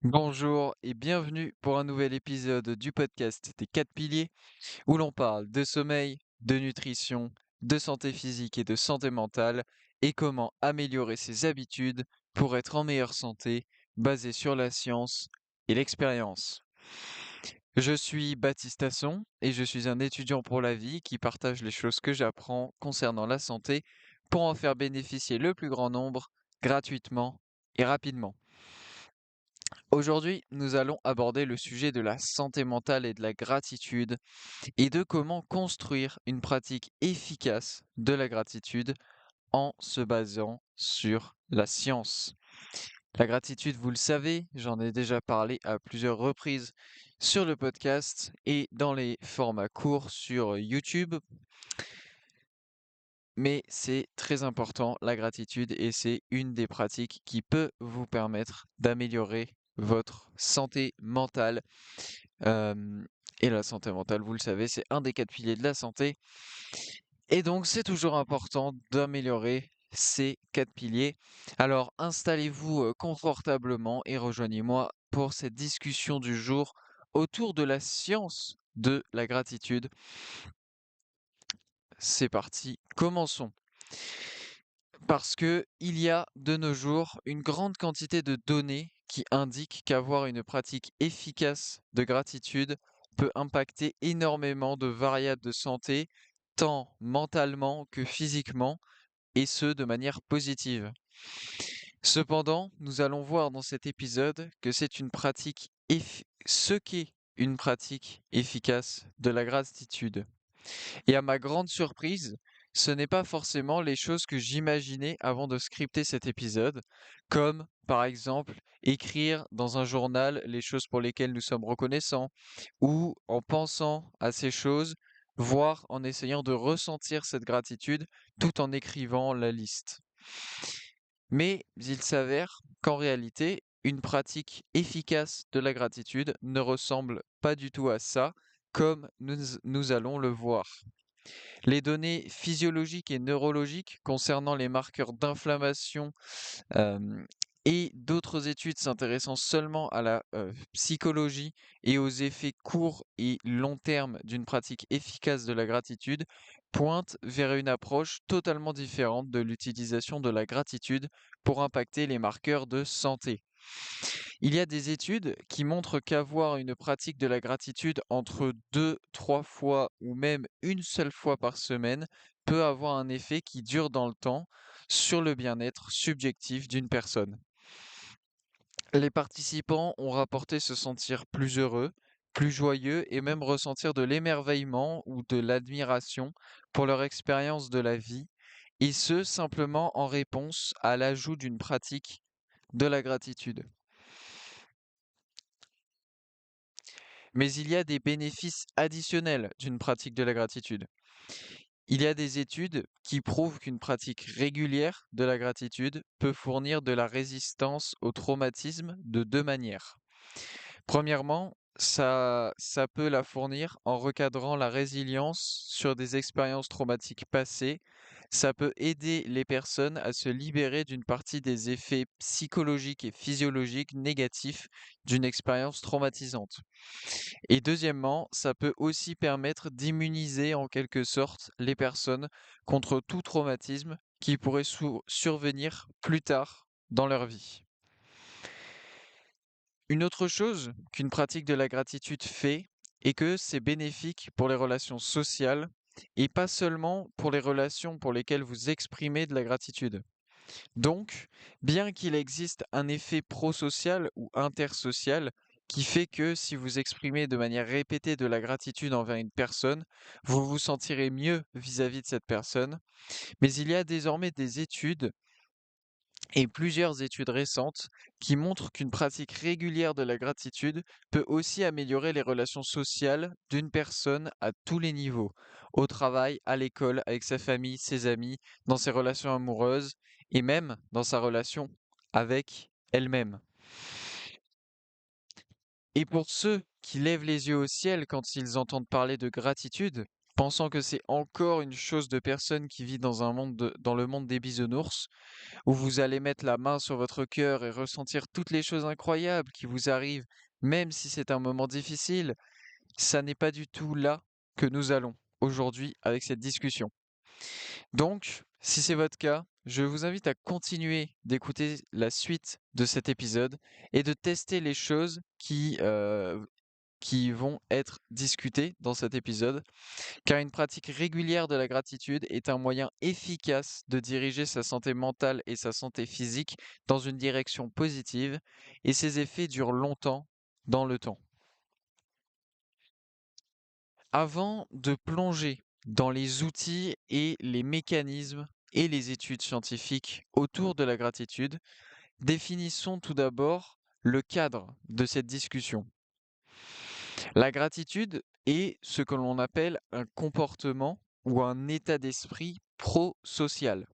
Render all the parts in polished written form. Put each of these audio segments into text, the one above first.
Bonjour et bienvenue pour un nouvel épisode du podcast des 4 piliers où l'on parle de sommeil, de nutrition, de santé physique et de santé mentale et comment améliorer ses habitudes pour être en meilleure santé basée sur la science et l'expérience. Je suis Baptiste Tasson et je suis un étudiant pour la vie qui partage les choses que j'apprends concernant la santé pour en faire bénéficier le plus grand nombre gratuitement et rapidement. Aujourd'hui, nous allons aborder le sujet de la santé mentale et de la gratitude et de comment construire une pratique efficace de la gratitude en se basant sur la science. La gratitude, vous le savez, j'en ai déjà parlé à plusieurs reprises sur le podcast et dans les formats courts sur YouTube, mais c'est très important la gratitude et c'est une des pratiques qui peut vous permettre d'améliorer votre santé mentale. Hem et la santé mentale, vous le savez, c'est un des 4 piliers de la santé et donc c'est toujours important d'améliorer ces 4 piliers. Alors installez-vous, confortablement et rejoignez-moi pour cette discussion du jour autour de la science de la gratitude. C'est parti, commençons. Parce que il y a de nos jours une grande quantité de données qui indiquent qu'avoir une pratique efficace de gratitude peut impacter énormément de variables de santé, tant mentalement que physiquement, et ce de manière positive. Cependant, nous allons voir dans cet épisode que c'est une pratique ce qu'est une pratique efficace de la gratitude. Et à ma grande surprise, ce n'est pas forcément les choses que j'imaginais avant de scripter cet épisode, comme par exemple écrire dans un journal les choses pour lesquelles nous sommes reconnaissants, ou en pensant à ces choses, voire en essayant de ressentir cette gratitude tout en écrivant la liste. Mais il s'avère qu'en réalité, une pratique efficace de la gratitude ne ressemble pas du tout à ça, comme nous allons le voir. Les données physiologiques et neurologiques concernant les marqueurs d'inflammation hem et d'autres études s'intéressant seulement à la, psychologie et aux effets court et long terme d'une pratique efficace de la gratitude pointent vers une approche totalement différente de l'utilisation de la gratitude pour impacter les marqueurs de santé. Il y a des études qui montrent qu'avoir une pratique de la gratitude entre 2, 3 fois ou même une seule fois par semaine peut avoir un effet qui dure dans le temps sur le bien-être subjectif d'une personne. Les participants ont rapporté se sentir plus heureux, plus joyeux et même ressentir de l'émerveillement ou de l'admiration pour leur expérience de la vie, et ce simplement en réponse à l'ajout d'une pratique de la gratitude. Mais il y a des bénéfices additionnels d'une pratique de la gratitude. Il y a des études qui prouvent qu'une pratique régulière de la gratitude peut fournir de la résistance au traumatisme de deux manières. Premièrement, ça peut la fournir en recadrant la résilience sur des expériences traumatiques passées. Ça peut aider les personnes à se libérer d'une partie des effets psychologiques et physiologiques négatifs d'une expérience traumatisante. Et deuxièmement, ça peut aussi permettre d'immuniser en quelque sorte les personnes contre tout traumatisme qui pourrait survenir plus tard dans leur vie. Une autre chose qu'une pratique de la gratitude fait est que c'est bénéfique pour les relations sociales et pas seulement pour les relations pour lesquelles vous exprimez de la gratitude. Donc, bien qu'il existe un effet prosocial ou intersocial qui fait que si vous exprimez de manière répétée de la gratitude envers une personne, vous vous sentirez mieux vis-à-vis de cette personne. Mais il y a désormais des études et plusieurs études récentes qui montrent qu'une pratique régulière de la gratitude peut aussi améliorer les relations sociales d'une personne à tous les niveaux, au travail, à l'école, avec sa famille, ses amis, dans ses relations amoureuses et même dans sa relation avec elle-même. Et pour ceux qui lèvent les yeux au ciel quand ils entendent parler de gratitude, pensant que c'est encore une chose de personne qui vit dans dans le monde des bisounours, où vous allez mettre la main sur votre cœur et ressentir toutes les choses incroyables qui vous arrivent, même si c'est un moment difficile. Ça n'est pas du tout là que nous allons aujourd'hui avec cette discussion. Donc, si c'est votre cas, je vous invite à continuer d'écouter la suite de cet épisode et de tester les choses qui vont être discutées dans cet épisode, car une pratique régulière de la gratitude est un moyen efficace de diriger sa santé mentale et sa santé physique dans une direction positive, et ses effets durent longtemps dans le temps. Avant de plonger dans les outils et les mécanismes et les études scientifiques autour de la gratitude, définissons tout d'abord le cadre de cette discussion. La gratitude est ce que l'on appelle un comportement ou un état d'esprit prosocial.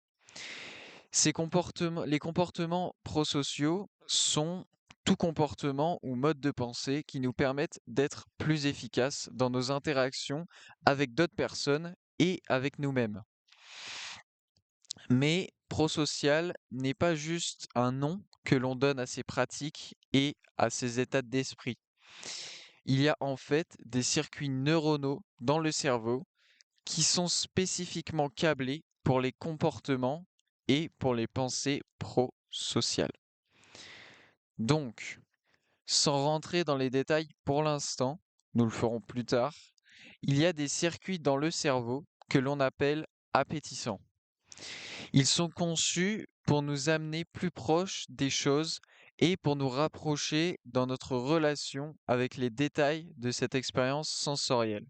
Les comportements prosociaux sont tout comportement ou mode de pensée qui nous permettent d'être plus efficaces dans nos interactions avec d'autres personnes et avec nous-mêmes. Mais prosocial n'est pas juste un nom que l'on donne à ces pratiques et à ces états d'esprit. Il y a en fait des circuits neuronaux dans le cerveau qui sont spécifiquement câblés pour les comportements et pour les pensées prosociales. Donc, sans rentrer dans les détails pour l'instant, nous le ferons plus tard, il y a des circuits dans le cerveau que l'on appelle appétissants. Ils sont conçus pour nous amener plus proches des choses et pour nous rapprocher dans notre relation avec les détails de cette expérience sensorielle.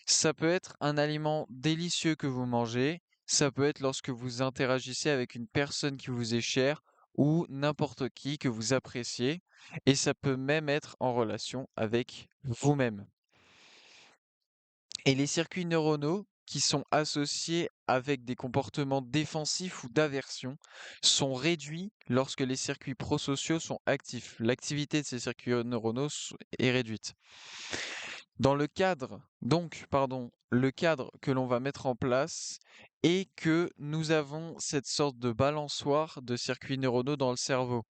Ça peut être un aliment délicieux que vous mangez, ça peut être lorsque vous interagissez avec une personne qui vous est chère ou n'importe qui que vous appréciez, et ça peut même être en relation avec vous-même. Et les circuits neuronaux qui sont associés avec des comportements défensifs ou d'aversion sont réduits lorsque les circuits prosociaux sont actifs. L'activité de ces circuits neuronaux est réduite. Dans le cadre, le cadre que l'on va mettre en place est que nous avons cette sorte de balançoire de circuits neuronaux dans le cerveau.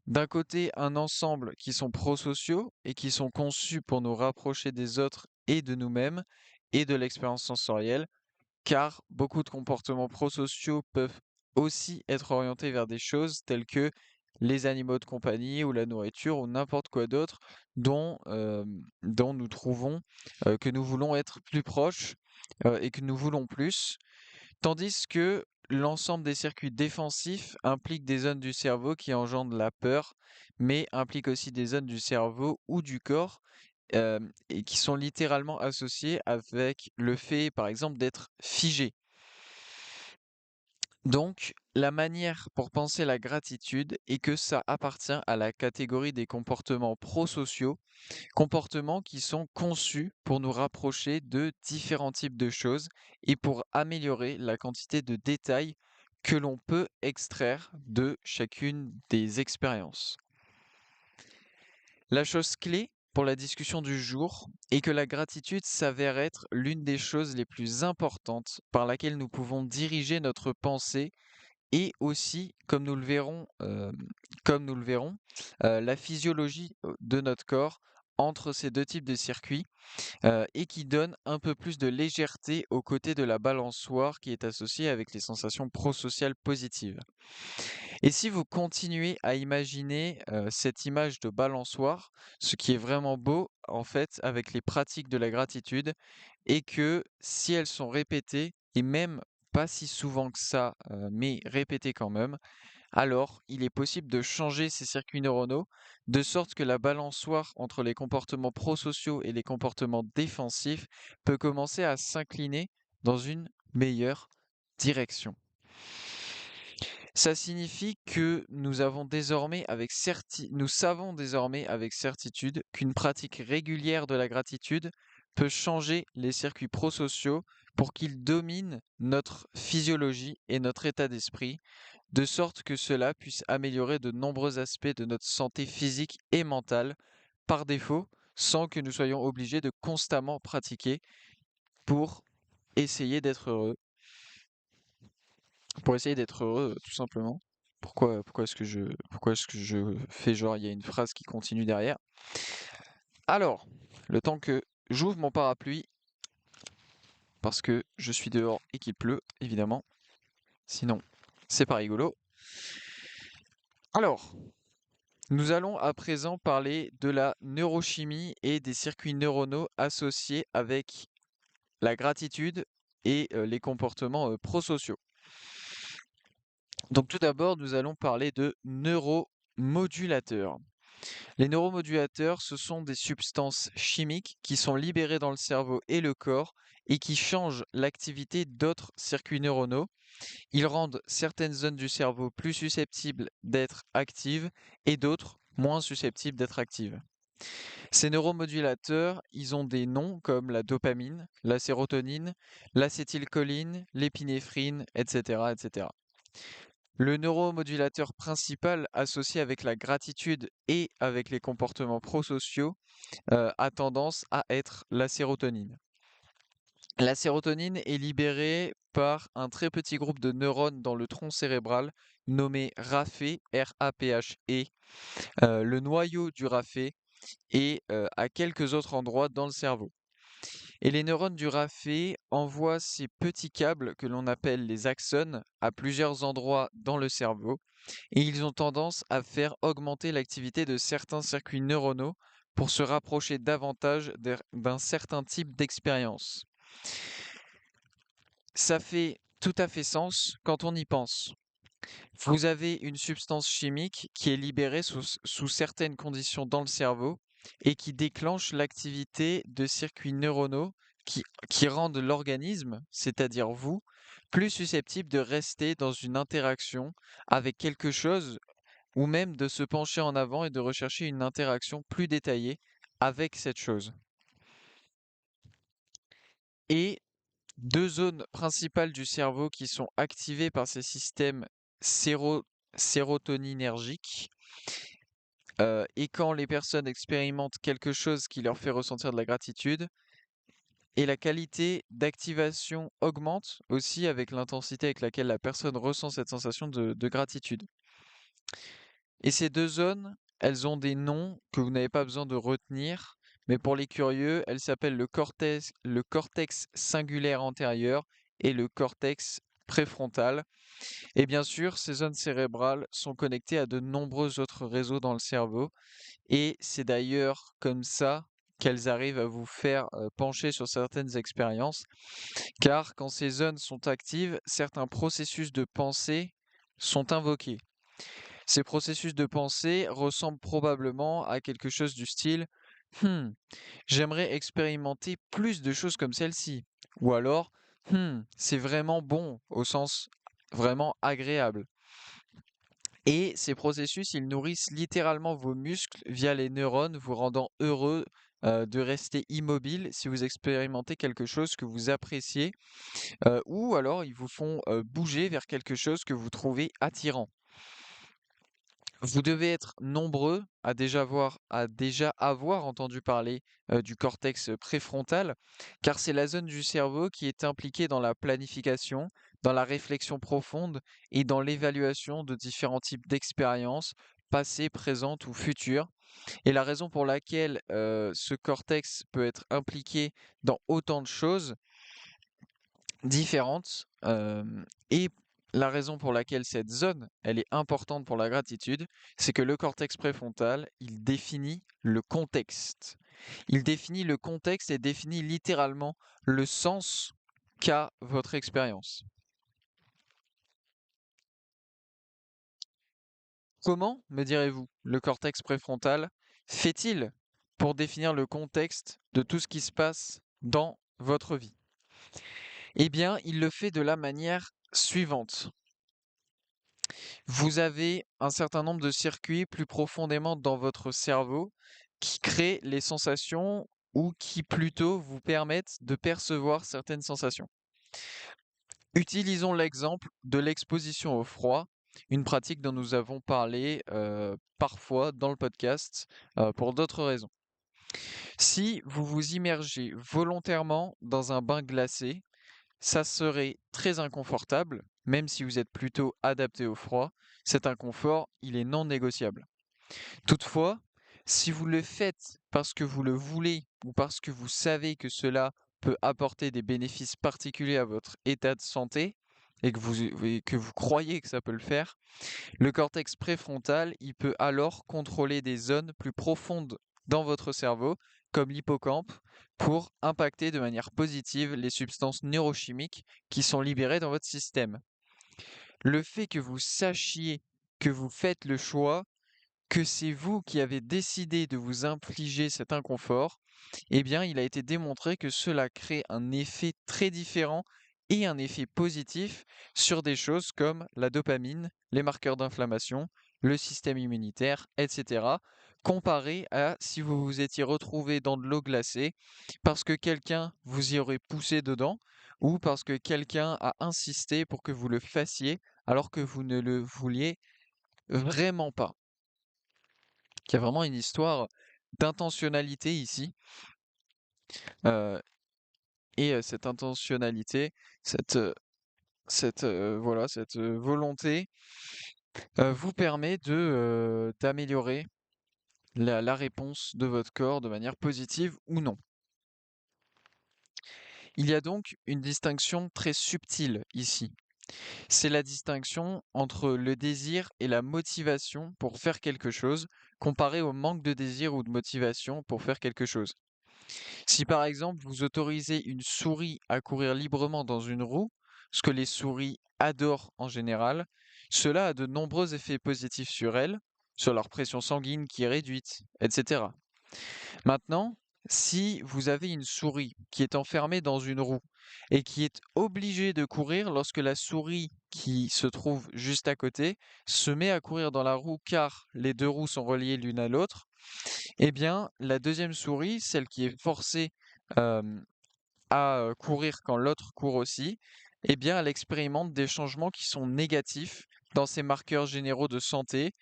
D'un côté, un ensemble qui sont prosociaux et qui sont conçus pour nous rapprocher des autres et de nous-mêmes et de l'expérience sensorielle, car beaucoup de comportements prosociaux peuvent aussi être orientés vers des choses telles que les animaux de compagnie ou la nourriture ou n'importe quoi d'autre dont nous trouvons que nous voulons être plus proches et que nous voulons plus. Tandis que l'ensemble des circuits défensifs implique des zones du cerveau qui engendrent la peur, mais implique aussi des zones du cerveau ou du corps et qui sont littéralement associées avec le fait, par exemple, d'être figé. Donc, la manière pour penser la gratitude est que ça appartient à la catégorie des comportements prosociaux, comportements qui sont conçus pour nous rapprocher de différents types de choses et pour améliorer la quantité de détails que l'on peut extraire de chacune des expériences. La chose clé pour la discussion du jour est que la gratitude s'avère être l'une des choses les plus importantes par laquelle nous pouvons diriger notre pensée et aussi, comme nous le verrons, la physiologie de notre corps entre ces deux types de circuits et qui donne un peu plus de légèreté aux côtés de la balançoire qui est associée avec les sensations prosociales positives. Et si vous continuez à imaginer cette image de balançoire, ce qui est vraiment beau en fait avec les pratiques de la gratitude, est que si elles sont répétées, et même pas si souvent que ça, mais répétées quand même, alors il est possible de changer ces circuits neuronaux de sorte que la balançoire entre les comportements prosociaux et les comportements défensifs peut commencer à s'incliner dans une meilleure direction. Ça signifie que nous savons désormais avec certitude qu'une pratique régulière de la gratitude peut changer les circuits prosociaux pour qu'ils dominent notre physiologie et notre état d'esprit, de sorte que cela puisse améliorer de nombreux aspects de notre santé physique et mentale, par défaut, sans que nous soyons obligés de constamment pratiquer pour essayer d'être heureux, tout simplement. Pourquoi est-ce que je fais genre il y a une phrase qui continue derrière? Alors, le temps que j'ouvre mon parapluie, parce que je suis dehors et qu'il pleut, évidemment. Sinon, c'est pas rigolo. Alors, nous allons à présent parler de la neurochimie et des circuits neuronaux associés avec la gratitude et les comportements prosociaux. Donc tout d'abord, nous allons parler de neuromodulateurs. Les neuromodulateurs, ce sont des substances chimiques qui sont libérées dans le cerveau et le corps et qui changent l'activité d'autres circuits neuronaux. Ils rendent certaines zones du cerveau plus susceptibles d'être actives et d'autres moins susceptibles d'être actives. Ces neuromodulateurs, ils ont des noms comme la dopamine, la sérotonine, l'acétylcholine, l'épinéphrine, etc., etc. Le neuromodulateur principal associé avec la gratitude et avec les comportements prosociaux a tendance à être la sérotonine. La sérotonine est libérée par un très petit groupe de neurones dans le tronc cérébral nommé raphe, R-A-P-H-E, le noyau du raphe et à quelques autres endroits dans le cerveau. Et les neurones du raphe envoient ces petits câbles que l'on appelle les axones à plusieurs endroits dans le cerveau et ils ont tendance à faire augmenter l'activité de certains circuits neuronaux pour se rapprocher davantage d'un certain type d'expérience. Ça fait tout à fait sens quand on y pense. Vous avez une substance chimique qui est libérée sous certaines conditions dans le cerveau et qui déclenche l'activité de circuits neuronaux qui rendent l'organisme, c'est-à-dire vous, plus susceptible de rester dans une interaction avec quelque chose ou même de se pencher en avant et de rechercher une interaction plus détaillée avec cette chose. Et deux zones principales du cerveau qui sont activées par ces systèmes sérotoninergiques. Et quand les personnes expérimentent quelque chose qui leur fait ressentir de la gratitude, et la qualité d'activation augmente aussi avec l'intensité avec laquelle la personne ressent cette sensation de gratitude. Et ces deux zones, elles ont des noms que vous n'avez pas besoin de retenir, mais pour les curieux, elles s'appellent le cortex singulaire antérieur et le cortex préfrontal. Et bien sûr, ces zones cérébrales sont connectées à de nombreux autres réseaux dans le cerveau, et c'est d'ailleurs comme ça qu'elles arrivent à vous faire pencher sur certaines expériences, car quand ces zones sont actives, certains processus de pensée sont invoqués. Ces processus de pensée ressemblent probablement à quelque chose du style Hmm, j'aimerais expérimenter plus de choses comme celle-ci. Ou alors c'est vraiment bon au sens vraiment agréable. Et ces processus, ils nourrissent littéralement vos muscles via les neurones, vous rendant heureux de rester immobile si vous expérimentez quelque chose que vous appréciez, ou alors ils vous font bouger vers quelque chose que vous trouvez attirant. Vous devez être nombreux à déjà avoir entendu parler du cortex préfrontal, car c'est la zone du cerveau qui est impliquée dans la planification, dans la réflexion profonde et dans l'évaluation de différents types d'expériences, passées, présentes ou futures. Et la raison pour laquelle ce cortex peut être impliqué dans autant de choses, différentes, et la raison pour laquelle cette zone, elle est importante pour la gratitude, c'est que le cortex préfrontal, il définit le contexte. Il définit le contexte et définit littéralement le sens qu'a votre expérience. Comment, me direz-vous, le cortex préfrontal fait-il pour définir le contexte de tout ce qui se passe dans votre vie? Eh bien, il le fait de la manière suivante. Vous avez un certain nombre de circuits plus profondément dans votre cerveau qui créent les sensations ou qui plutôt vous permettent de percevoir certaines sensations. Utilisons l'exemple de l'exposition au froid, une pratique dont nous avons parlé parfois dans le podcast pour d'autres raisons. Si vous vous immergez volontairement dans un bain glacé, ça serait très inconfortable, même si vous êtes plutôt adapté au froid. Cet inconfort, il est non négociable. Toutefois, si vous le faites parce que vous le voulez ou parce que vous savez que cela peut apporter des bénéfices particuliers à votre état de santé et que vous croyez que ça peut le faire, le cortex préfrontal, il peut alors contrôler des zones plus profondes dans votre cerveau, comme l'hippocampe, pour impacter de manière positive les substances neurochimiques qui sont libérées dans votre système. Le fait que vous sachiez que vous faites le choix, que c'est vous qui avez décidé de vous infliger cet inconfort, eh bien, il a été démontré que cela crée un effet très différent et un effet positif sur des choses comme la dopamine, les marqueurs d'inflammation, le système immunitaire, etc., comparé à si vous vous étiez retrouvé dans de l'eau glacée parce que quelqu'un vous y aurait poussé dedans ou parce que quelqu'un a insisté pour que vous le fassiez alors que vous ne le vouliez vraiment pas. Il y a vraiment une histoire d'intentionnalité ici. euh, cette intentionnalité, cette volonté vous permet d'améliorer la réponse de votre corps de manière positive ou non. Il y a donc une distinction très subtile ici. C'est la distinction entre le désir et la motivation pour faire quelque chose, comparé au manque de désir ou de motivation pour faire quelque chose. Si par exemple vous autorisez une souris à courir librement dans une roue, ce que les souris adorent en général, cela a de nombreux effets positifs sur elles, sur leur pression sanguine qui est réduite, etc. Maintenant, si vous avez une souris qui est enfermée dans une roue et qui est obligée de courir lorsque la souris qui se trouve juste à côté se met à courir dans la roue car les deux roues sont reliées l'une à l'autre, eh bien, la deuxième souris, celle qui est forcée hem, à courir quand l'autre court aussi, eh bien, elle expérimente des changements qui sont négatifs dans ses marqueurs généraux de santé,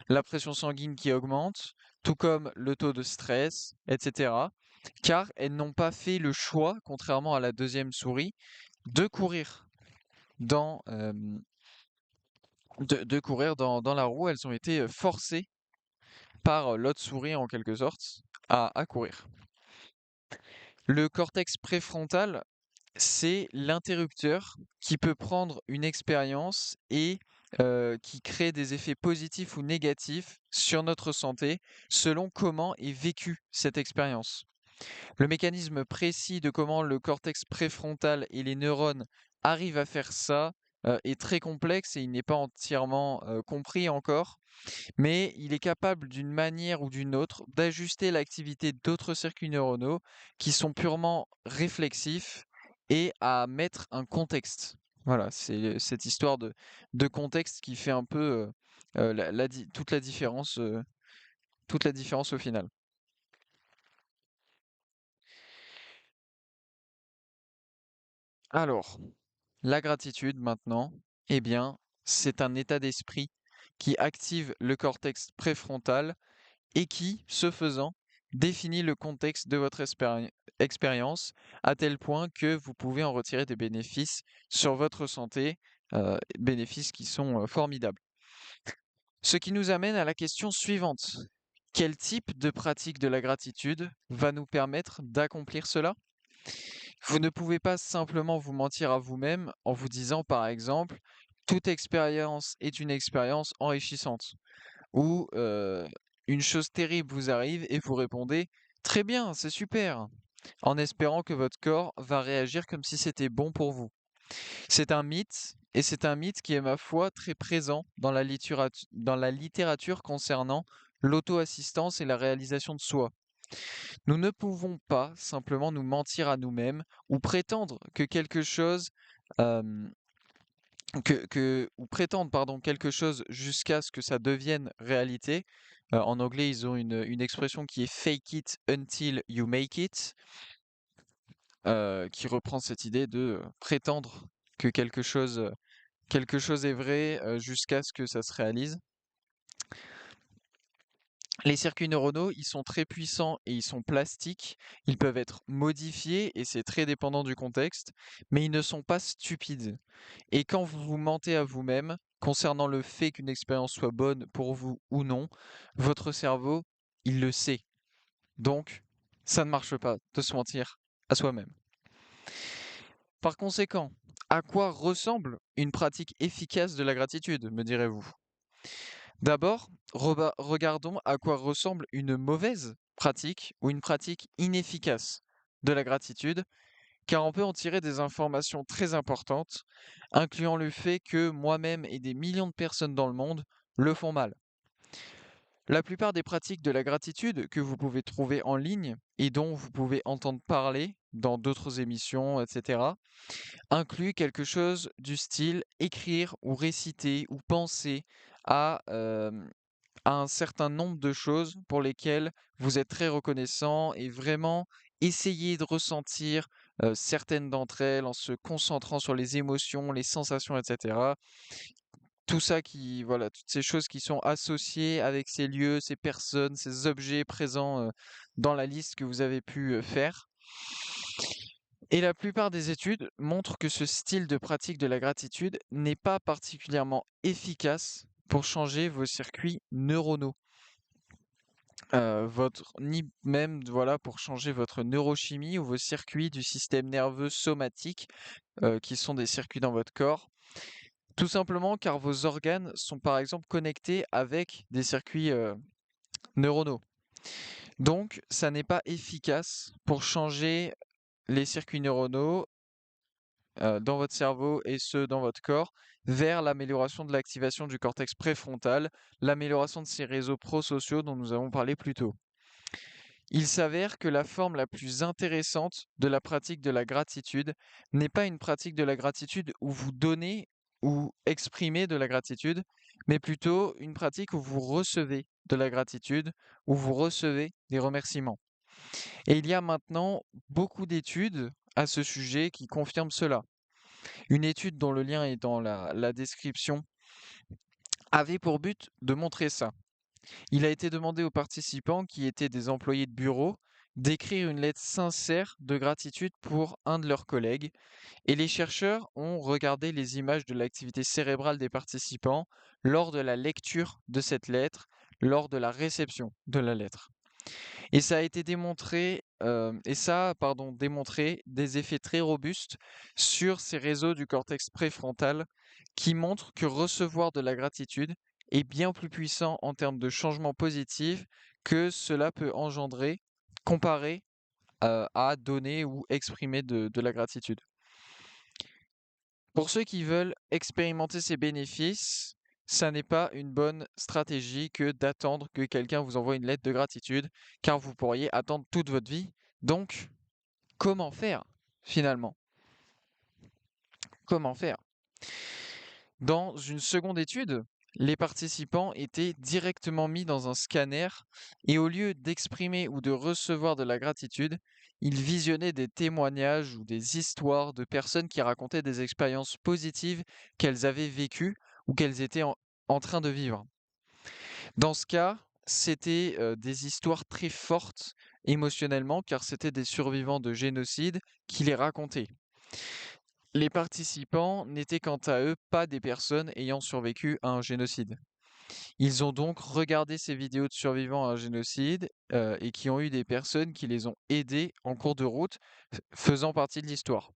la pression sanguine qui augmente, tout comme le taux de stress, etc. Car elles n'ont pas fait le choix, contrairement à la deuxième souris, de courir dans, dans la roue. Elles ont été forcées par l'autre souris, en quelque sorte, à courir. Le cortex préfrontal, c'est l'interrupteur qui peut prendre une expérience et qui crée des effets positifs ou négatifs sur notre santé selon comment est vécue cette expérience. Le mécanisme précis de comment le cortex préfrontal et les neurones arrivent à faire ça est très complexe et il n'est pas entièrement compris encore, mais il est capable d'une manière ou d'une autre d'ajuster l'activité d'autres circuits neuronaux qui sont purement réflexifs et à mettre un contexte. Voilà, c'est cette histoire de contexte qui fait un peu toute la différence au final. Alors, la gratitude maintenant, eh bien, c'est un état d'esprit qui active le cortex préfrontal et qui, ce faisant, définit le contexte de votre expérience à tel point que vous pouvez en retirer des bénéfices sur votre santé, bénéfices qui sont formidables. Ce qui nous amène à la question suivante. Quel type de pratique de la gratitude va nous permettre d'accomplir cela? Vous ne pouvez pas simplement vous mentir à vous-même en vous disant, par exemple, toute expérience est une expérience enrichissante ou une chose terrible vous arrive et vous répondez très bien, c'est super, en espérant que votre corps va réagir comme si c'était bon pour vous. C'est un mythe, et c'est un mythe qui est, ma foi, très présent dans la littérature concernant l'auto-assistance et la réalisation de soi. Nous ne pouvons pas simplement nous mentir à nous-mêmes ou prétendre que quelque chose euh, ou prétendre pardon, quelque chose jusqu'à ce que ça devienne réalité. En anglais, ils ont une expression qui est fake it until you make it, qui reprend cette idée de prétendre que quelque chose est vrai jusqu'à ce que ça se réalise. Les circuits neuronaux, ils sont très puissants et ils sont plastiques. Ils peuvent être modifiés et c'est très dépendant du contexte, mais ils ne sont pas stupides. Et quand vous vous mentez à vous-même concernant le fait qu'une expérience soit bonne pour vous ou non, votre cerveau, il le sait. Donc, ça ne marche pas de se mentir à soi-même. Par conséquent, à quoi ressemble une pratique efficace de la gratitude, me direz-vous? D'abord, regardons à quoi ressemble une mauvaise pratique ou une pratique inefficace de la gratitude, car on peut en tirer des informations très importantes, incluant le fait que moi-même et des millions de personnes dans le monde le font mal. La plupart des pratiques de la gratitude que vous pouvez trouver en ligne et dont vous pouvez entendre parler dans d'autres émissions, etc., incluent quelque chose du style écrire ou réciter ou penser à, à un certain nombre de choses pour lesquelles vous êtes très reconnaissant et vraiment essayer de ressentir certaines d'entre elles en se concentrant sur les émotions, les sensations, etc. Tout ça qui, voilà, toutes ces choses qui sont associées avec ces lieux, ces personnes, ces objets présents dans la liste que vous avez pu faire. Et la plupart des études montrent que ce style de pratique de la gratitude n'est pas particulièrement efficace pour changer vos circuits neuronaux. Ni même voilà pour changer votre neurochimie ou vos circuits du système nerveux somatique, qui sont des circuits dans votre corps. Tout simplement car vos organes sont par exemple connectés avec des circuits, neuronaux. Donc ça n'est pas efficace pour changer les circuits neuronaux, dans votre cerveau et ceux dans votre corps, vers l'amélioration de l'activation du cortex préfrontal, l'amélioration de ces réseaux prosociaux dont nous avons parlé plus tôt. Il s'avère que la forme la plus intéressante de la pratique de la gratitude n'est pas une pratique de la gratitude où vous donnez ou exprimez de la gratitude, mais plutôt une pratique où vous recevez de la gratitude, où vous recevez des remerciements. Et il y a maintenant beaucoup d'études à ce sujet qui confirment cela. Une étude dont le lien est dans la description avait pour but de montrer ça. Il a été demandé aux participants, qui étaient des employés de bureau, d'écrire une lettre sincère de gratitude pour un de leurs collègues, et les chercheurs ont regardé les images de l'activité cérébrale des participants lors de la lecture de cette lettre, lors de la réception de la lettre. Et ça a été démontré, démontré des effets très robustes sur ces réseaux du cortex préfrontal qui montrent que recevoir de la gratitude est bien plus puissant en termes de changement positif que cela peut engendrer comparé à donner ou exprimer de la gratitude. Pour ceux qui veulent expérimenter ces bénéfices, ça n'est pas une bonne stratégie que d'attendre que quelqu'un vous envoie une lettre de gratitude, car vous pourriez attendre toute votre vie. Donc, comment faire finalement? Comment faire? Dans une seconde étude, les participants étaient directement mis dans un scanner et au lieu d'exprimer ou de recevoir de la gratitude, ils visionnaient des témoignages ou des histoires de personnes qui racontaient des expériences positives qu'elles avaient vécues ou qu'elles étaient en train de vivre. Dans ce cas, c'était des histoires très fortes émotionnellement car c'était des survivants de génocide qui les racontaient. Les participants n'étaient quant à eux pas des personnes ayant survécu à un génocide. Ils ont donc regardé ces vidéos de survivants à un génocide et qui ont eu des personnes qui les ont aidés en cours de route, faisant partie de l'histoire.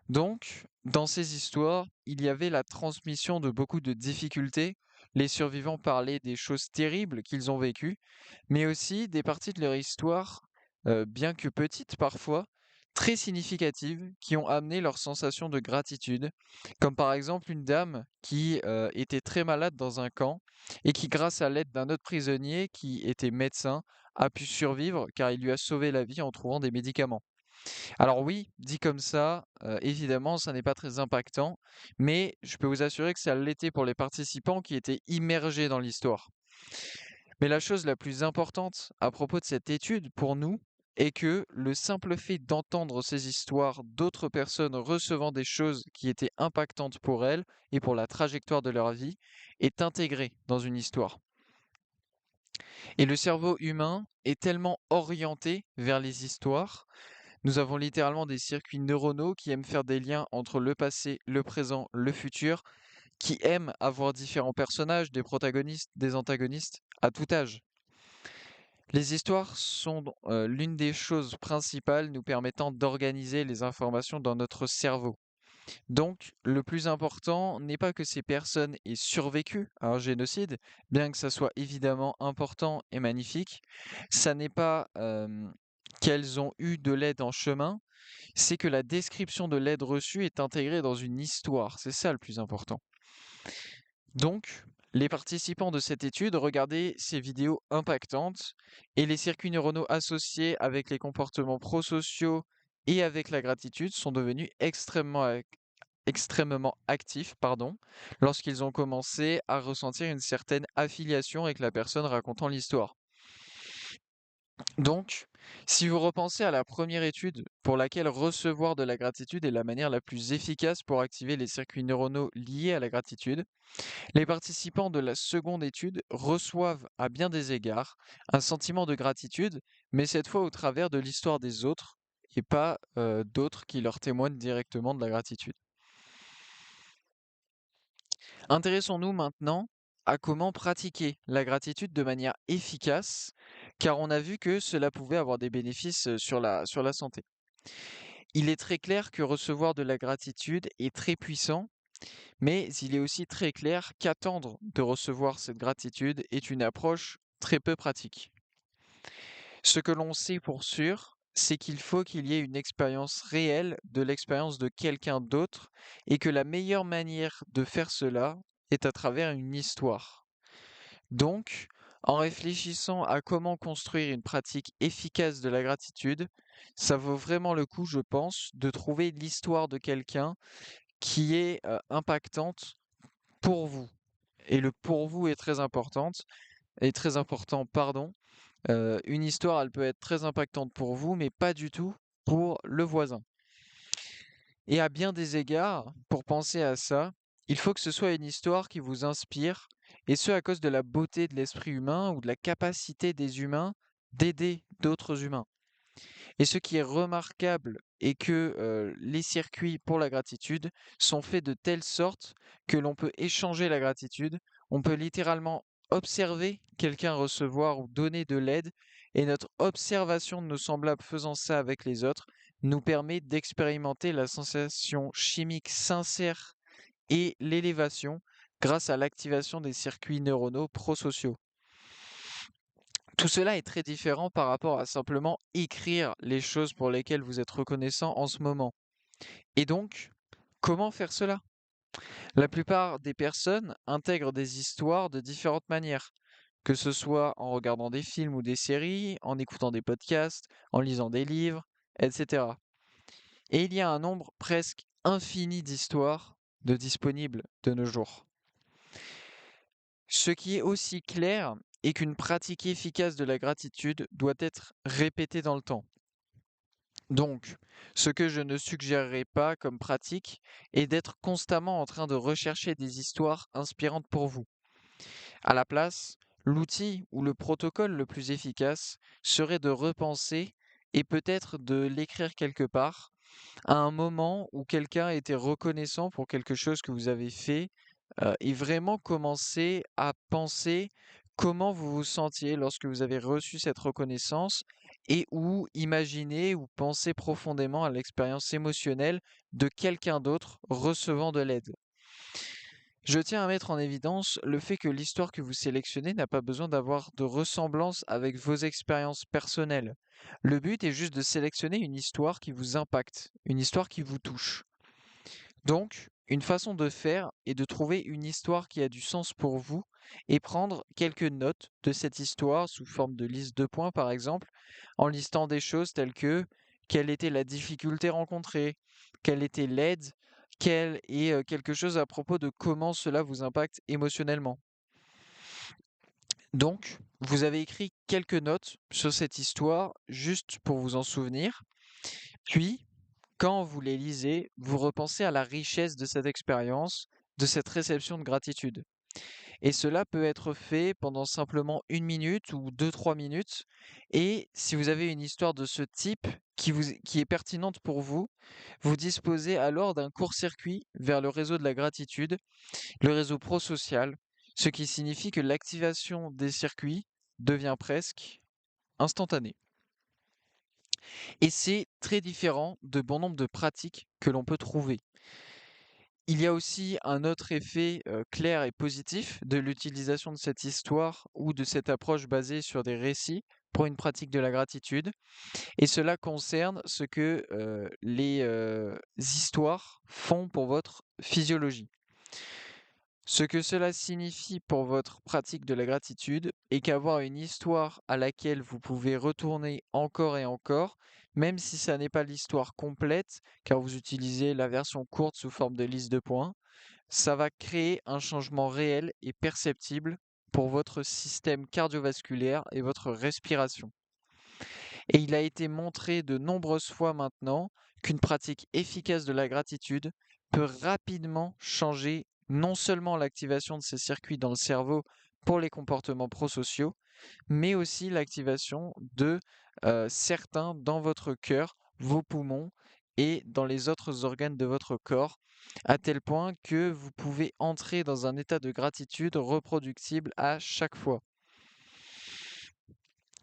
Donc, dans ces histoires, il y avait la transmission de beaucoup de difficultés. Les survivants parlaient des choses terribles qu'ils ont vécues, mais aussi des parties de leur histoire, bien que petites parfois, très significatives, qui ont amené leur sensation de gratitude, comme par exemple une dame qui était très malade dans un camp et qui, grâce à l'aide d'un autre prisonnier qui était médecin, a pu survivre car il lui a sauvé la vie en trouvant des médicaments. Alors oui, dit comme ça, évidemment, ça n'est pas très impactant, mais je peux vous assurer que ça l'était pour les participants qui étaient immergés dans l'histoire. Mais la chose la plus importante à propos de cette étude pour nous est que le simple fait d'entendre ces histoires d'autres personnes recevant des choses qui étaient impactantes pour elles et pour la trajectoire de leur vie est intégré dans une histoire. Et le cerveau humain est tellement orienté vers les histoires. Nous avons littéralement des circuits neuronaux qui aiment faire des liens entre le passé, le présent, le futur, qui aiment avoir différents personnages, des protagonistes, des antagonistes, à tout âge. Les histoires sont l'une des choses principales nous permettant d'organiser les informations dans notre cerveau. Donc, le plus important n'est pas que ces personnes aient survécu à un génocide, bien que ça soit évidemment important et magnifique. Ça n'est pas qu'elles ont eu de l'aide en chemin, c'est que la description de l'aide reçue est intégrée dans une histoire. C'est ça le plus important. Donc, les participants de cette étude regardaient ces vidéos impactantes et les circuits neuronaux associés avec les comportements prosociaux et avec la gratitude sont devenus extrêmement actifs, lorsqu'ils ont commencé à ressentir une certaine affiliation avec la personne racontant l'histoire. Donc, si vous repensez à la première étude pour laquelle recevoir de la gratitude est la manière la plus efficace pour activer les circuits neuronaux liés à la gratitude, les participants de la seconde étude reçoivent à bien des égards un sentiment de gratitude, mais cette fois au travers de l'histoire des autres et pas d'autres qui leur témoignent directement de la gratitude. Intéressons-nous maintenant à comment pratiquer la gratitude de manière efficace, car on a vu que cela pouvait avoir des bénéfices sur la santé. Il est très clair que recevoir de la gratitude est très puissant, mais il est aussi très clair qu'attendre de recevoir cette gratitude est une approche très peu pratique. Ce que l'on sait pour sûr, c'est qu'il faut qu'il y ait une expérience réelle de l'expérience de quelqu'un d'autre et que la meilleure manière de faire cela est à travers une histoire. Donc, en réfléchissant à comment construire une pratique efficace de la gratitude, ça vaut vraiment le coup, je pense, de trouver l'histoire de quelqu'un qui est impactante pour vous. Et le pour vous est très important, pardon. Une histoire, elle peut être très impactante pour vous, mais pas du tout pour le voisin. Et à bien des égards, pour penser à ça, il faut que ce soit une histoire qui vous inspire, et ce à cause de la beauté de l'esprit humain ou de la capacité des humains d'aider d'autres humains. Et ce qui est remarquable est que les circuits pour la gratitude sont faits de telle sorte que l'on peut échanger la gratitude, on peut littéralement observer quelqu'un recevoir ou donner de l'aide, et notre observation de nos semblables faisant ça avec les autres nous permet d'expérimenter la sensation chimique sincère et l'élévation grâce à l'activation des circuits neuronaux prosociaux. Tout cela est très différent par rapport à simplement écrire les choses pour lesquelles vous êtes reconnaissant en ce moment. Et donc, comment faire cela? La plupart des personnes intègrent des histoires de différentes manières, que ce soit en regardant des films ou des séries, en écoutant des podcasts, en lisant des livres, etc. Et il y a un nombre presque infini d'histoires de disponibles de nos jours. Ce qui est aussi clair est qu'une pratique efficace de la gratitude doit être répétée dans le temps. Donc, ce que je ne suggérerais pas comme pratique est d'être constamment en train de rechercher des histoires inspirantes pour vous. À la place, l'outil ou le protocole le plus efficace serait de repenser et peut-être de l'écrire quelque part à un moment où quelqu'un était reconnaissant pour quelque chose que vous avez fait, et vraiment commencer à penser comment vous vous sentiez lorsque vous avez reçu cette reconnaissance et ou imaginer ou penser profondément à l'expérience émotionnelle de quelqu'un d'autre recevant de l'aide. Je tiens à mettre en évidence le fait que l'histoire que vous sélectionnez n'a pas besoin d'avoir de ressemblance avec vos expériences personnelles. Le but est juste de sélectionner une histoire qui vous impacte, une histoire qui vous touche. Donc, une façon de faire est de trouver une histoire qui a du sens pour vous et prendre quelques notes de cette histoire sous forme de liste de points par exemple, en listant des choses telles que quelle était la difficulté rencontrée, quelle était l'aide, quel est quelque chose à propos de comment cela vous impacte émotionnellement. Donc, vous avez écrit quelques notes sur cette histoire juste pour vous en souvenir, puis quand vous les lisez, vous repensez à la richesse de cette expérience, de cette réception de gratitude. Et cela peut être fait pendant simplement 1 minute ou 2, 3 minutes. Et si vous avez une histoire de ce type qui est pertinente pour vous, vous disposez alors d'un court-circuit vers le réseau de la gratitude, le réseau prosocial, ce qui signifie que l'activation des circuits devient presque instantanée. Et c'est très différent de bon nombre de pratiques que l'on peut trouver. Il y a aussi un autre effet clair et positif de l'utilisation de cette histoire ou de cette approche basée sur des récits pour une pratique de la gratitude. Et cela concerne ce que les histoires font pour votre physiologie. Ce que cela signifie pour votre pratique de la gratitude est qu'avoir une histoire à laquelle vous pouvez retourner encore et encore, même si ça n'est pas l'histoire complète, car vous utilisez la version courte sous forme de liste de points, ça va créer un changement réel et perceptible pour votre système cardiovasculaire et votre respiration. Et il a été montré de nombreuses fois maintenant qu'une pratique efficace de la gratitude peut rapidement changer non seulement l'activation de ces circuits dans le cerveau pour les comportements prosociaux, mais aussi l'activation de certains dans votre cœur, vos poumons et dans les autres organes de votre corps, à tel point que vous pouvez entrer dans un état de gratitude reproductible à chaque fois.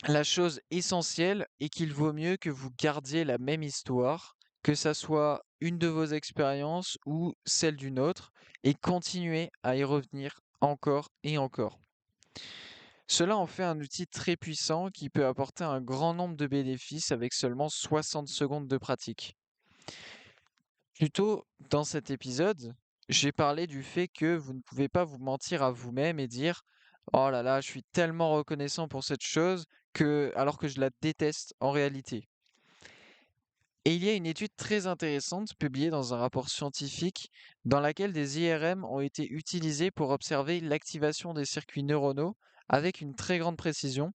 La chose essentielle est qu'il vaut mieux que vous gardiez la même histoire, que ça soit une de vos expériences ou celle d'une autre, et continuez à y revenir encore et encore. Cela en fait un outil très puissant qui peut apporter un grand nombre de bénéfices avec seulement 60 secondes de pratique. Plus tôt dans cet épisode, j'ai parlé du fait que vous ne pouvez pas vous mentir à vous-même et dire «Oh là là, je suis tellement reconnaissant pour cette chose que alors que je la déteste en réalité». Et il y a une étude très intéressante publiée dans un rapport scientifique dans laquelle des IRM ont été utilisés pour observer l'activation des circuits neuronaux avec une très grande précision.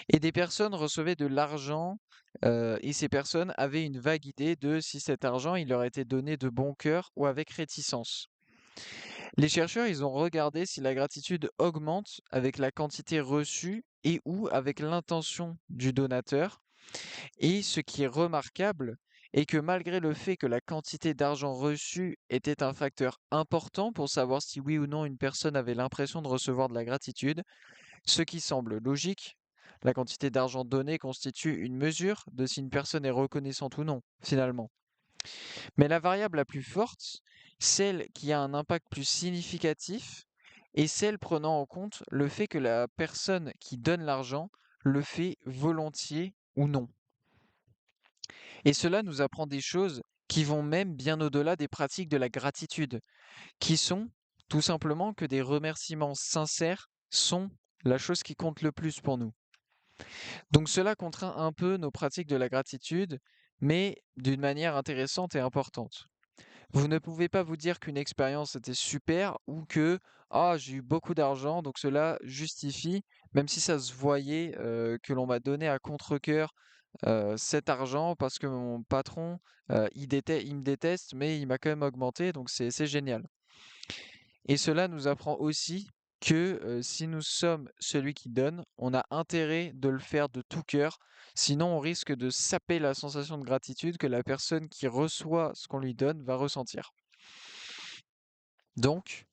Et des personnes recevaient de l'argent et ces personnes avaient une vague idée de si cet argent il leur était donné de bon cœur ou avec réticence. Les chercheurs, ils ont regardé si la gratitude augmente avec la quantité reçue et ou avec l'intention du donateur. Et ce qui est remarquable est que malgré le fait que la quantité d'argent reçu était un facteur important pour savoir si oui ou non une personne avait l'impression de recevoir de la gratitude, ce qui semble logique, la quantité d'argent donné constitue une mesure de si une personne est reconnaissante ou non, finalement. Mais la variable la plus forte, celle qui a un impact plus significatif, est celle prenant en compte le fait que la personne qui donne l'argent le fait volontiers ou non. Et cela nous apprend des choses qui vont même bien au-delà des pratiques de la gratitude, qui sont tout simplement que des remerciements sincères sont la chose qui compte le plus pour nous. Donc cela contraint un peu nos pratiques de la gratitude, mais d'une manière intéressante et importante. Vous ne pouvez pas vous dire qu'une expérience était super ou que ah, j'ai eu beaucoup d'argent, donc cela justifie, même si ça se voyait que l'on m'a donné à contre-cœur cet argent parce que mon patron, il me déteste, mais il m'a quand même augmenté, donc c'est génial. Et cela nous apprend aussi que si nous sommes celui qui donne, on a intérêt de le faire de tout cœur, sinon on risque de saper la sensation de gratitude que la personne qui reçoit ce qu'on lui donne va ressentir. Donc,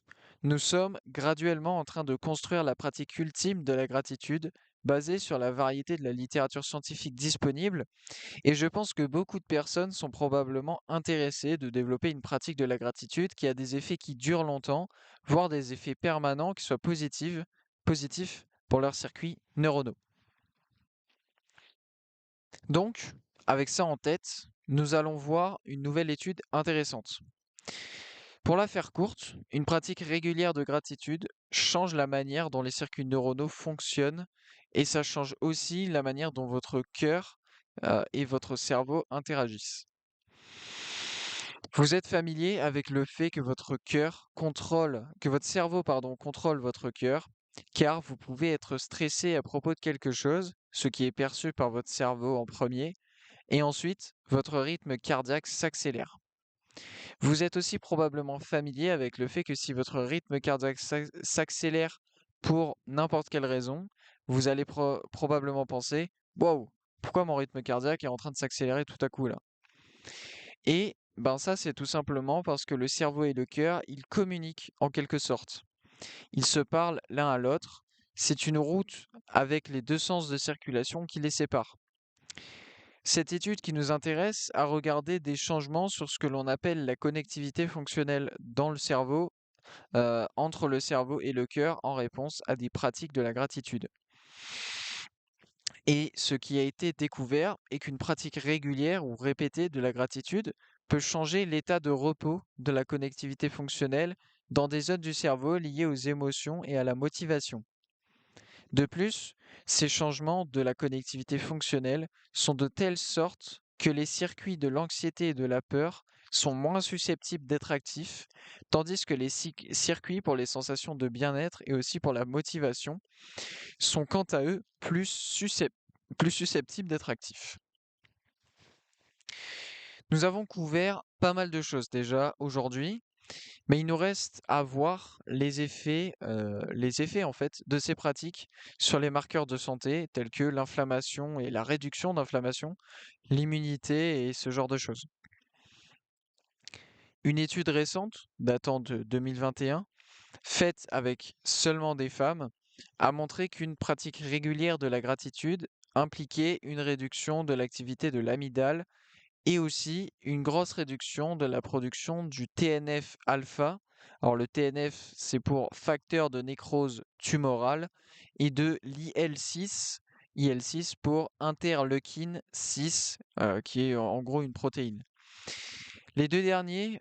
nous sommes graduellement en train de construire la pratique ultime de la gratitude, basée sur la variété de la littérature scientifique disponible, et je pense que beaucoup de personnes sont probablement intéressées de développer une pratique de la gratitude qui a des effets qui durent longtemps, voire des effets permanents qui soient positifs pour leurs circuits neuronaux. Donc, avec ça en tête, nous allons voir une nouvelle étude intéressante. Pour la faire courte, une pratique régulière de gratitude change la manière dont les circuits neuronaux fonctionnent et ça change aussi la manière dont votre cœur et votre cerveau interagissent. Vous êtes familier avec le fait que que votre cerveau, pardon, contrôle votre cœur, car vous pouvez être stressé à propos de quelque chose, ce qui est perçu par votre cerveau en premier, et ensuite votre rythme cardiaque s'accélère. Vous êtes aussi probablement familier avec le fait que si votre rythme cardiaque s'accélère pour n'importe quelle raison, vous allez probablement penser, waouh, pourquoi mon rythme cardiaque est en train de s'accélérer tout à coup là? Et ben ça, c'est tout simplement parce que le cerveau et le cœur, ils communiquent en quelque sorte. Ils se parlent l'un à l'autre. C'est une route avec les deux sens de circulation qui les séparent. Cette étude qui nous intéresse a regardé des changements sur ce que l'on appelle la connectivité fonctionnelle dans le cerveau, entre le cerveau et le cœur en réponse à des pratiques de la gratitude. Et ce qui a été découvert est qu'une pratique régulière ou répétée de la gratitude peut changer l'état de repos de la connectivité fonctionnelle dans des zones du cerveau liées aux émotions et à la motivation. De plus, ces changements de la connectivité fonctionnelle sont de telle sorte que les circuits de l'anxiété et de la peur sont moins susceptibles d'être actifs, tandis que les circuits pour les sensations de bien-être et aussi pour la motivation sont quant à eux plus susceptibles d'être actifs. Nous avons couvert pas mal de choses déjà aujourd'hui, mais il nous reste à voir les effets en fait de ces pratiques sur les marqueurs de santé tels que l'inflammation et la réduction d'inflammation, l'immunité et ce genre de choses. Une étude récente, datant de 2021, faite avec seulement des femmes, a montré qu'une pratique régulière de la gratitude impliquait une réduction de l'activité de l'amygdale et aussi une grosse réduction de la production du TNF-alpha. Alors le TNF, c'est pour facteur de nécrose tumorale, et de l'IL6 pour interleukine 6, qui est en gros une protéine. Les deux derniers,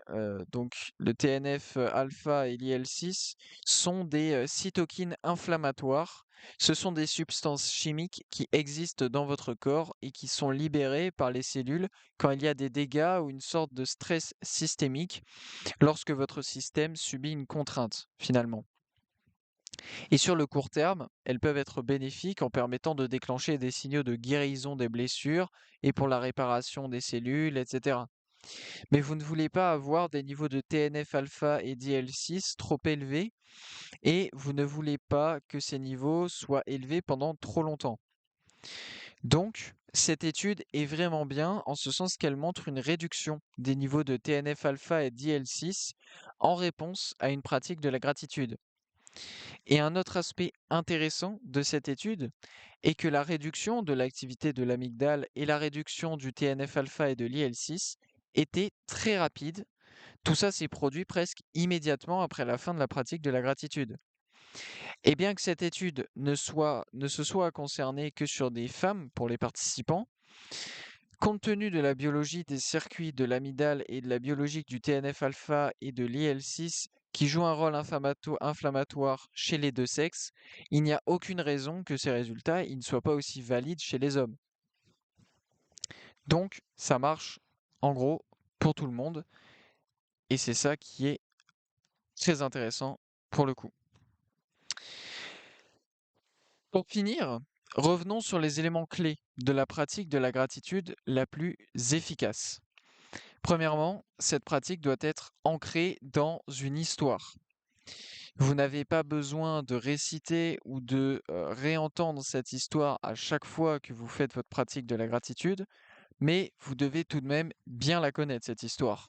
donc le TNF-alpha et l'IL6, sont des cytokines inflammatoires. Ce sont des substances chimiques qui existent dans votre corps et qui sont libérées par les cellules quand il y a des dégâts ou une sorte de stress systémique lorsque votre système subit une contrainte, finalement. Et sur le court terme, elles peuvent être bénéfiques en permettant de déclencher des signaux de guérison des blessures et pour la réparation des cellules, etc. Mais vous ne voulez pas avoir des niveaux de TNF-alpha et d'IL6 trop élevés et vous ne voulez pas que ces niveaux soient élevés pendant trop longtemps. Donc, cette étude est vraiment bien en ce sens qu'elle montre une réduction des niveaux de TNF-alpha et d'IL6 en réponse à une pratique de la gratitude. Et un autre aspect intéressant de cette étude est que la réduction de l'activité de l'amygdale et la réduction du TNF-alpha et de l'IL6 étaient très rapides. Tout ça s'est produit presque immédiatement après la fin de la pratique de la gratitude. Et bien que cette étude ne se soit concernée que sur des femmes pour les participants, compte tenu de la biologie des circuits de l'amygdale et de la biologie du TNF-alpha et de l'IL6 qui jouent un rôle inflammatoire chez les deux sexes, il n'y a aucune raison que ces résultats ne soient pas aussi valides chez les hommes. Donc, ça marche en gros pour tout le monde et c'est ça qui est très intéressant pour le coup. Pour finir, revenons sur les éléments clés de la pratique de la gratitude la plus efficace. Premièrement, cette pratique doit être ancrée dans une histoire. Vous n'avez pas besoin de réciter ou de réentendre cette histoire à chaque fois que vous faites votre pratique de la gratitude, mais vous devez tout de même bien la connaître, cette histoire.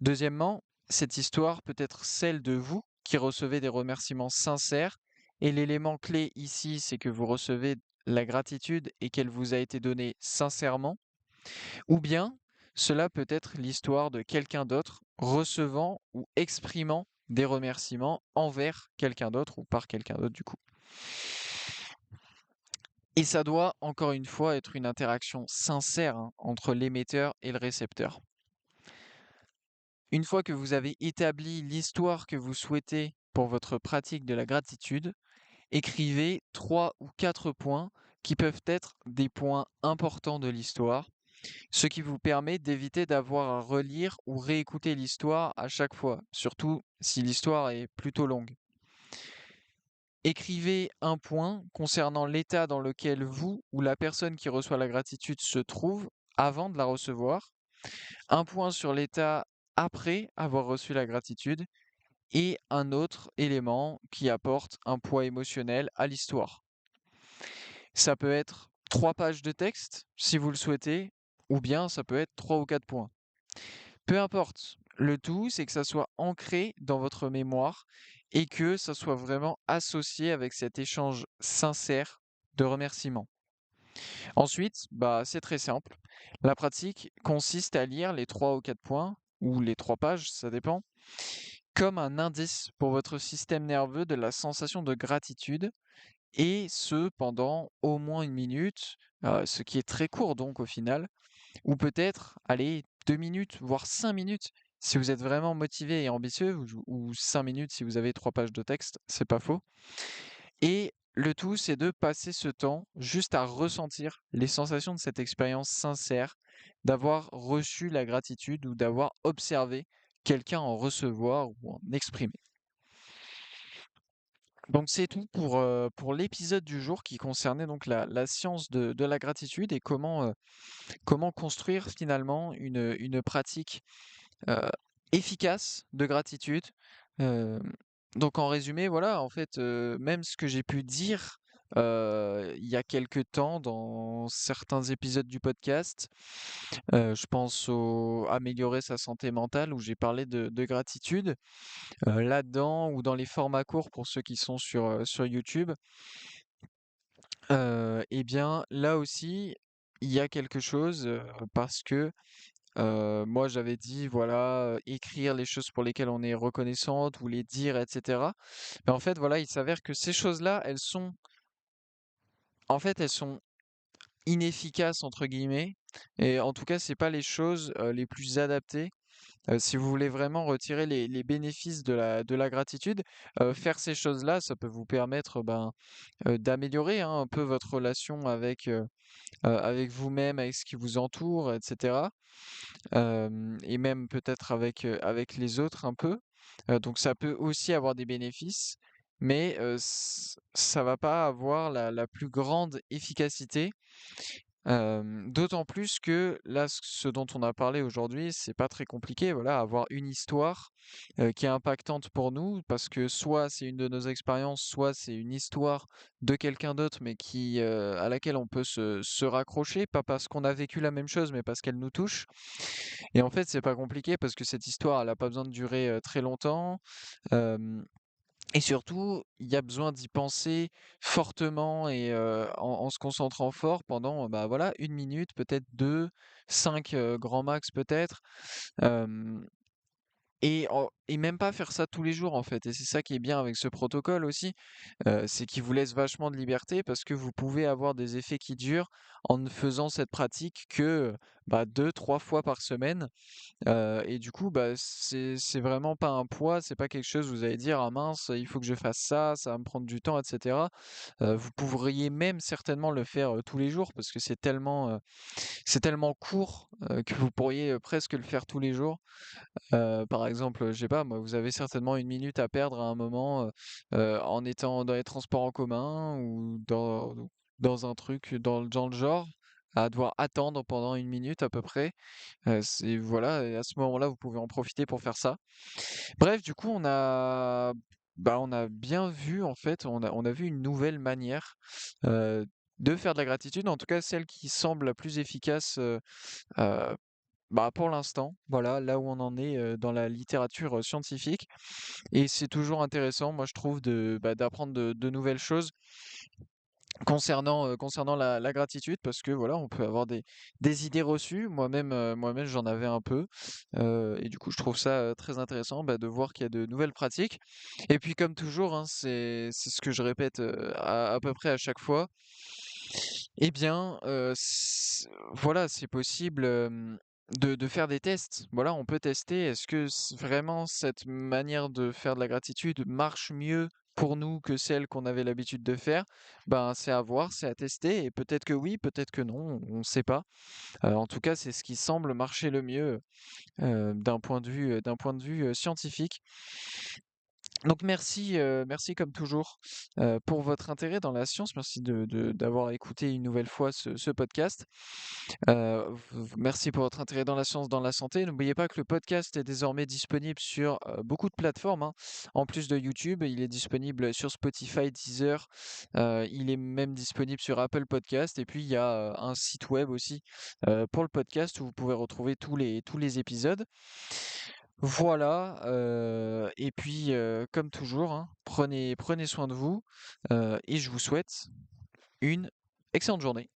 Deuxièmement, cette histoire peut être celle de vous qui recevez des remerciements sincères, et l'élément clé ici, c'est que vous recevez la gratitude et qu'elle vous a été donnée sincèrement, ou bien cela peut être l'histoire de quelqu'un d'autre recevant ou exprimant des remerciements envers quelqu'un d'autre ou par quelqu'un d'autre du coup. Et ça doit encore une fois être une interaction sincère entre l'émetteur et le récepteur. Une fois que vous avez établi l'histoire que vous souhaitez pour votre pratique de la gratitude, écrivez 3 ou 4 points qui peuvent être des points importants de l'histoire, ce qui vous permet d'éviter d'avoir à relire ou réécouter l'histoire à chaque fois, surtout si l'histoire est plutôt longue. Écrivez un point concernant l'état dans lequel vous ou la personne qui reçoit la gratitude se trouve avant de la recevoir, un point sur l'état après avoir reçu la gratitude et un autre élément qui apporte un poids émotionnel à l'histoire. Ça peut être 3 pages de texte, si vous le souhaitez, ou bien ça peut être 3 ou 4 points. Peu importe. Le tout, c'est que ça soit ancré dans votre mémoire et que ça soit vraiment associé avec cet échange sincère de remerciements. Ensuite, bah, c'est très simple. La pratique consiste à lire les 3 ou 4 points, ou les 3 pages, ça dépend, comme un indice pour votre système nerveux de la sensation de gratitude, et ce pendant au moins 1 minute, ce qui est très court donc au final, ou peut-être, allez, 2 minutes, voire 5 minutes, si vous êtes vraiment motivé et ambitieux, ou 5 minutes si vous avez 3 pages de texte, c'est pas faux. Et le tout, c'est de passer ce temps juste à ressentir les sensations de cette expérience sincère, d'avoir reçu la gratitude ou d'avoir observé quelqu'un en recevoir ou en exprimer. Donc c'est tout pour l'épisode du jour qui concernait donc la science de la gratitude et comment construire finalement une pratique heu, efficace de gratitude. Hem, donc en résumé, voilà, en fait, même ce que j'ai pu dire, il y a quelque temps dans certains épisodes du podcast, je pense au améliorer sa santé mentale où j'ai parlé de gratitude, là-dedans ou dans les formats courts pour ceux qui sont sur YouTube, et bien là aussi, il y a quelque chose, parce que moi, j'avais dit, voilà, écrire les choses pour lesquelles on est reconnaissante ou les dire, et cetera. Mais en fait, voilà, il s'avère que ces choses-là, elles sont «inefficaces» entre guillemets et en tout cas, c'est pas les choses, les plus adaptées, si vous voulez vraiment retirer les bénéfices de la gratitude. Faire ces choses-là, ça peut vous permettre, ben, d'améliorer, hein, un peu votre relation avec vous-même, avec ce qui vous entoure, et cetera. Et même peut-être avec les autres un peu. Donc ça peut aussi avoir des bénéfices, mais ça va pas avoir la plus grande efficacité. D'autant plus que là, ce dont on a parlé aujourd'hui, c'est pas très compliqué. Voilà, avoir une histoire qui est impactante pour nous, parce que soit c'est une de nos expériences, soit c'est une histoire de quelqu'un d'autre, mais à laquelle on peut se raccrocher, pas parce qu'on a vécu la même chose, mais parce qu'elle nous touche. Et en fait, c'est pas compliqué parce que cette histoire, elle a pas besoin de durer très longtemps. hem, et surtout, il y a besoin d'y penser fortement et en se concentrant fort pendant, bah, voilà, 1 minute, peut-être 2, 5 grand max peut-être. Hem et même pas faire ça tous les jours, en fait et c'est ça qui est bien avec ce protocole aussi, c'est qu'il vous laisse vachement de liberté parce que vous pouvez avoir des effets qui durent en ne faisant cette pratique que, bah, 2-3 fois par semaine. Et du coup, bah, c'est vraiment pas un poids, c'est pas quelque chose où vous allez dire: «Ah mince, il faut que je fasse ça, ça va me prendre du temps» et cetera. Vous pourriez même certainement le faire, tous les jours parce que c'est tellement court, que vous pourriez, presque le faire tous les jours. Par exemple, je sais pas moi, vous avez certainement 1 minute à perdre à un moment, en étant dans les transports en commun ou dans un truc dans le genre, à devoir attendre pendant 1 minute à peu près. C'est voilà et à ce moment-là, vous pouvez en profiter pour faire ça. Bref, du coup, on a bien vu en fait, on a vu une nouvelle manière, heu, de faire de la gratitude, en tout cas celle qui semble la plus efficace, heu, bah, pour l'instant, voilà, là où on en est, dans la littérature, scientifique et c'est toujours intéressant, moi je trouve d'apprendre de nouvelles choses concernant la gratitude parce que voilà, on peut avoir des idées reçues. Moi-même j'en avais un peu, et du coup je trouve ça, très intéressant, bah, de voir qu'il y a de nouvelles pratiques et puis comme toujours, hein, c'est ce que je répète, à peu près à chaque fois. Eh bien, voilà, c'est possible, de faire des tests. Voilà, on peut tester. Est-ce que vraiment cette manière de faire de la gratitude marche mieux pour nous que celle qu'on avait l'habitude de faire? Ben, c'est à voir, c'est à tester et peut-être que oui, peut-être que non, on ne sait pas. En tout cas, c'est ce qui semble marcher le mieux, d'un point de vue, scientifique. Donc merci, merci comme toujours, pour votre intérêt dans la science. Merci d'avoir écouté une nouvelle fois ce podcast. Merci pour votre intérêt dans la science, dans la santé. N'oubliez pas que le podcast est désormais disponible sur beaucoup de plateformes, hein. En plus de YouTube, il est disponible sur Spotify, Deezer. Il est même disponible sur Apple Podcast. Et puis il y a un site web aussi pour le podcast où vous pouvez retrouver tous les épisodes. Voilà, et puis comme toujours, hein, prenez soin de vous et je vous souhaite une excellente journée.